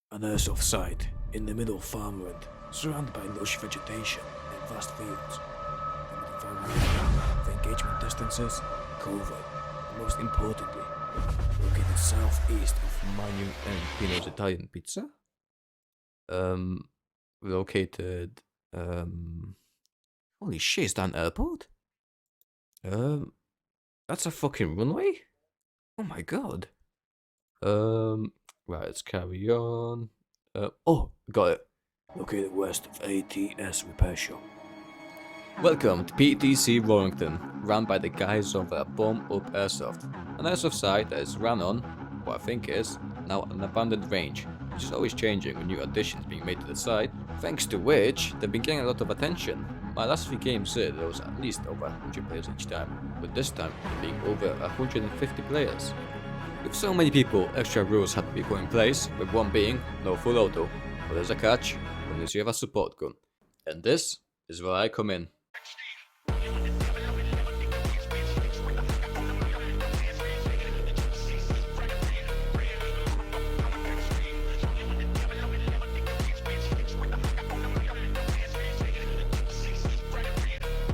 An airsoft site in the middle of farmland, surrounded by lush vegetation and vast fields. Limited variety of engagement distances, cover, and most importantly, located southeast of Manu and Pino's Italian Pizza. Located, holy shit, is that an airport? That's a fucking runway? Oh my god. Right, let's carry on. Oh, got it. located west of ATS repair shop. Welcome to PTC Warrington, run by the guys of Bomb Up Airsoft, an airsoft site that is run on, what I think is, now an abandoned range, which is always changing with new additions being made to the site, thanks to which they've been getting a lot of attention. My last few games said there was at least over 100 players each time, with this time being over 150 players. With so many people, extra rules had to be put in place, with one being no full auto, but there's a catch, unless you have a support gun. And this is where I come in.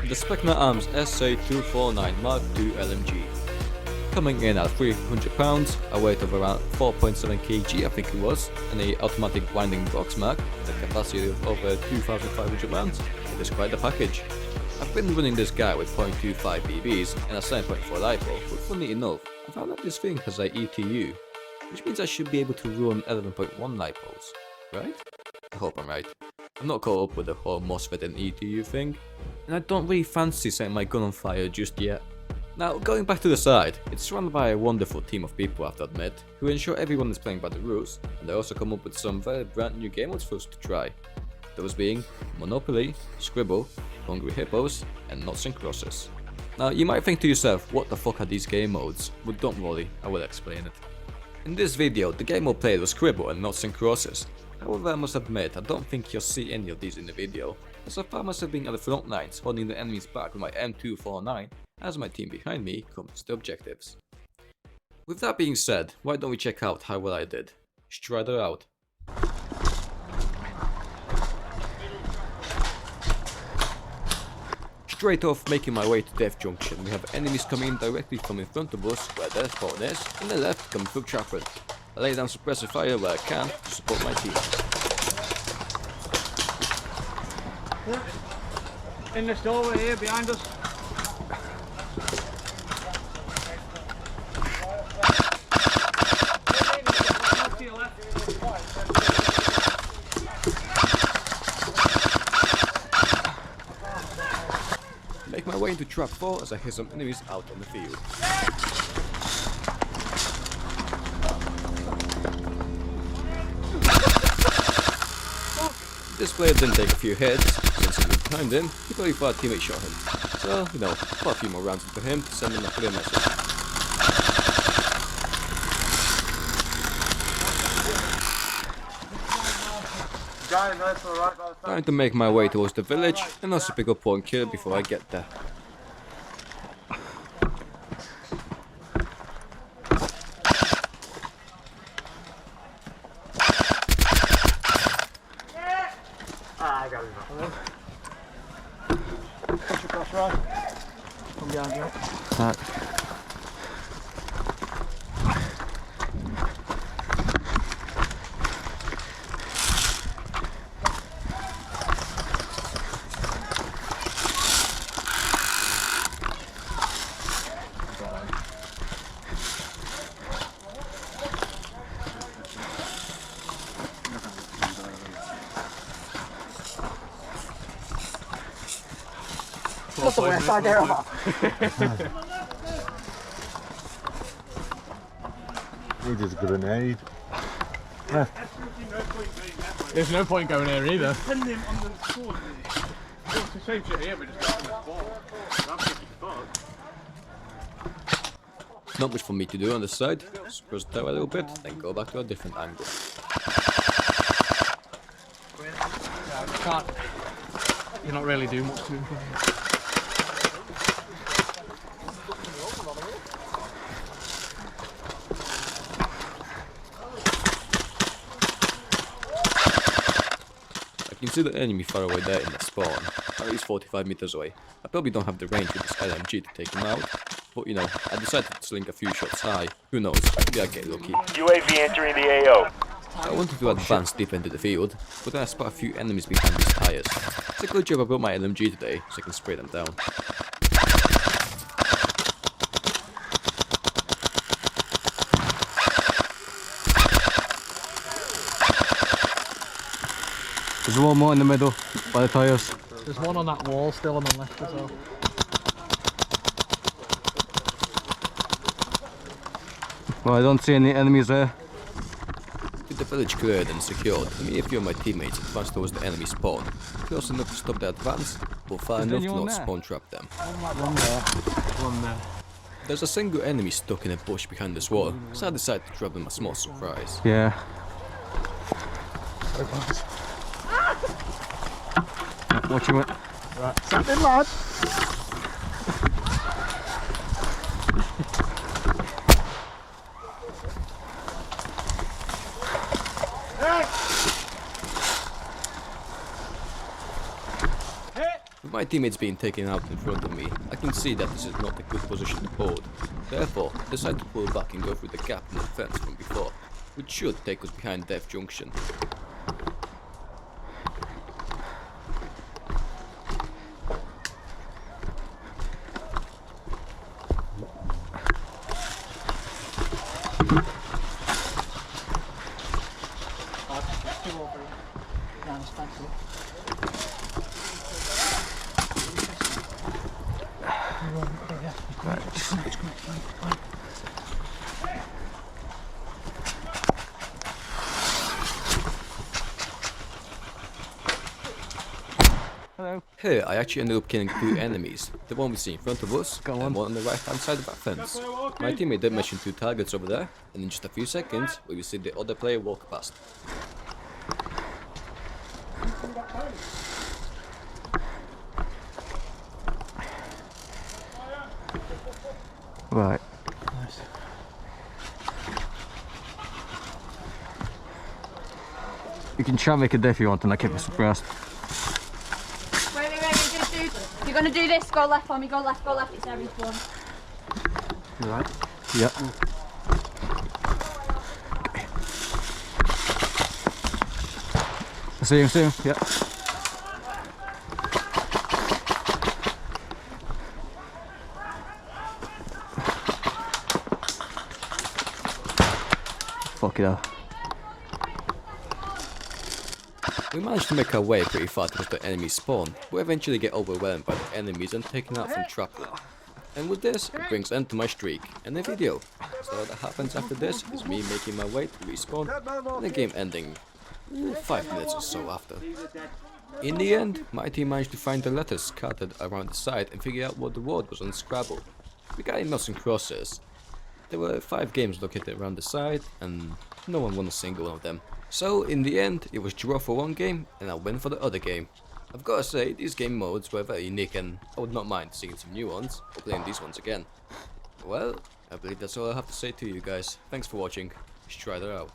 The Specna Arms SA-249 Mark II LMG. Coming in at 300 pounds, a weight of around 4.7 kg I think it was, and a automatic winding box mag with a capacity of over 2,500 rounds. It is quite the package. I've been running this guy with 0.25 BBs and a 7.4 LiPo, but funny enough, I found out this thing has a ETU, which means I should be able to run 11.1 LiPos, right? I hope I'm right. I'm not caught up with the whole MOSFET and ETU thing, and I don't really fancy setting my gun on fire just yet. Now, going back to the side, it's run by a wonderful team of people I have to admit, who ensure everyone is playing by the rules, and they also come up with some very brand new game modes for us to try. Those being Monopoly, Scrabble, Hungry Hippos, and Noughts and Crosses. Now, you might think to yourself, what the fuck are these game modes? But don't worry, I will explain it. In this video, the game mode played was Scrabble and Noughts and Crosses. However, I must admit, I don't think you'll see any of these in the video, as I found myself being at the front lines, holding the enemies back with my M249, as my team behind me comes to objectives. With that being said, why don't we check out how well I did? Strider out. Straight off, making my way to Death Junction, we have enemies coming in directly from in front of us where their spawn is, and the left coming through Trafford. I lay down suppressive fire where I can to support my team. In this doorway here behind us. Make my way into trap 4 as I hear some enemies out on the field. This player didn't take a few hits, since he was behind him, he probably thought a teammate shot him. So, you know, put a few more rounds into him to send him a clear message. Time to make my way towards the village and also pick up one kill before I get there. I got it. Push across right. Come behind you. Right. That's the west side there. Need a grenade. There's no point going there either. Pin him on the sword. It's the same shit here, but just got the ball. Not much for me to do on this side. Suppress the tower a little bit, then go back to a different angle. Can't. You're not really doing much to him. You can see the enemy far away there in the spawn, at least 45 meters away. I probably don't have the range with this LMG to take him out, but you know, I decided to sling a few shots high. Who knows, maybe I get lucky. UAV entering the AO. I wanted to advance deep into the field, but then I spot a few enemies behind these tires. It's a good job I brought my LMG today, so I can spray them down. There's one more in the middle, by the tyres. There's one on that wall still on the left as well. Well, I don't see any enemies there. With the village cleared and secured, me and a few of my teammates advanced towards the enemy spawn, close enough to stop the advance, but far Is there enough to anyone not there? spawn trap them. One there. One there. There's a single enemy stuck in a bush behind this wall, so I decided to drop them a small surprise. Yeah. Watching it. Right, something, lad. With my teammates being taken out in front of me, I can see that this is not a good position to hold. Therefore, I decide to pull back and go through the gap in the fence from before, which should take us behind Death Junction. Here, I actually ended up killing two enemies. The one we see in front of us, and one on the right hand side of that fence. My teammate did mention two targets over there, and in just a few seconds, we will see the other player walk past. Right. Nice. You can try and make a death if you want, and I keep it suppressed. Wait, you're gonna do this, go left for me, go left, it's everyone. You right? Yep. I see him, yep. Fuck it up. We managed to make our way pretty far towards the enemy spawn, but eventually get overwhelmed by the enemies and taken out from trapper. And with this, it brings end to my streak and the video. So what happens after this is me making my way to respawn and the game ending 5 minutes or so after. In the end, my team managed to find the letters scattered around the site and figure out what the word was on Scrabble. We got emails and crosses. There were 5 games located around the site and no one won a single one of them. So in the end, it was draw for one game and a win for the other game. I've gotta say, these game modes were very unique and I would not mind seeing some new ones or playing these ones again. Well, I believe that's all I have to say to you guys. Thanks for watching. Strider out.